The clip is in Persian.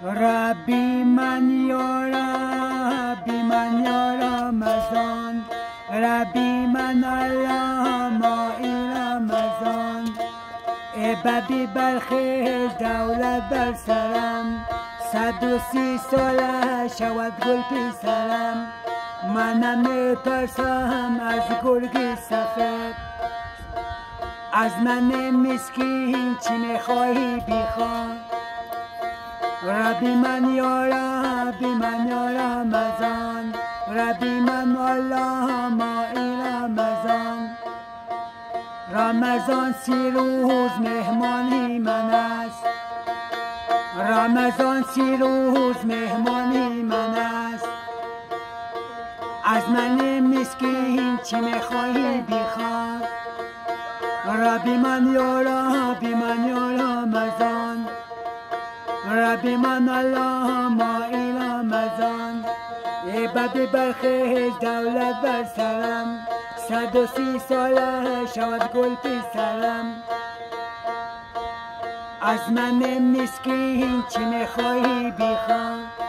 ربی من یا ربی من یا رمضان، ربی من الله ماهی رمضان. ببی برخیز دولت بر سرم، 130 ساله شود گل پیسرم. من نمیترسم از گرگ سفید، از من مسکین چی میخواهی بخواه. ربی من یا ربی من یا رمضان، ربی من الله ماهی رمضان. رمضان 30 روز مهمانی من است، رمضان 30 روز مهمانی من است. از من مسکین چی میخواهی بخواه. ربی من یا ربی من یا رمضان، ربی من الله ماهی رمضان. ببی برخیز دولت بر سرم، 130 ساله شود گل پیسرم. از من مسکین چی میخواهی بخواه.